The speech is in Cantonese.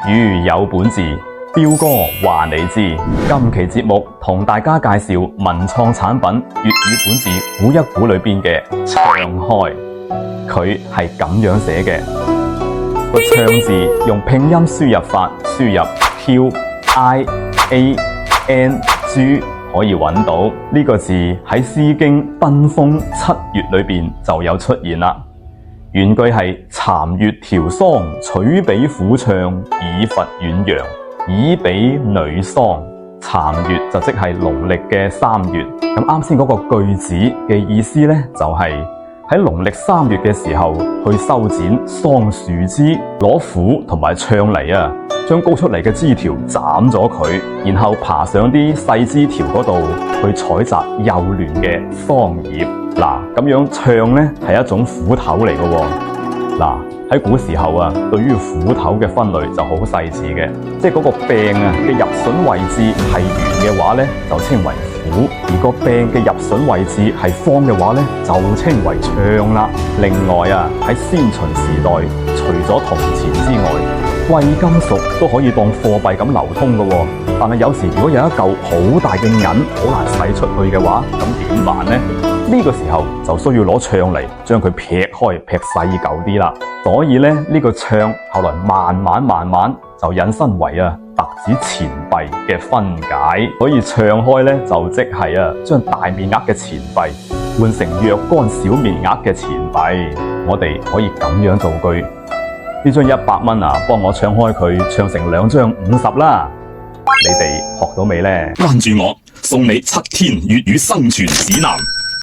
語有本字，彪哥話你知。今期節目同大家介紹文創產品粵語本字估一估裏邊嘅唱開，佢係咁樣寫嘅。個唱字用拼音輸入法輸入 QIANG 可以揾到呢個字喺《詩經·賓風·七月》裏邊就有出現啦。原句係殘月調桑，取比婦唱，以弗遠揚，以比女桑。殘月就即係農曆嘅3月。咁啱先嗰個句子嘅意思呢，就係喺農曆3月嘅時候去修剪桑樹枝，攞斧同埋唱嚟啊，將高出嚟嘅枝條斬咗佢，然後爬上啲細枝條嗰度去採摘幼嫩嘅桑葉。嗱，咁樣唱呢係一種斧頭嚟嘅喎。嗱，喺古時候啊，對於斧頭嘅分類就好細緻嘅，即係嗰個柄啊嘅入榫位置係圓嘅話呢，就稱為斧；而個柄嘅入榫位置係方嘅話呢，就稱為唱啦。另外啊，喺先秦時代，除咗銅錢之外，貴金屬都可以當貨幣咁流通嘅喎。但係有時如果有一嚿好大嘅銀好難使出去嘅話，咁點辦呢？呢個時候就需要攞唱嚟將佢劈開，劈細嚿啲啦。所以咧，呢個唱後來慢慢就引申為特指錢幣嘅分解。所以唱開咧就即係將大面額嘅錢幣換成若干小面額嘅錢幣。我哋可以咁樣造句：呢張100蚊幫我唱開佢，唱成2張50啦。你哋學到未呢？關注我，送你7天粵語生存指南。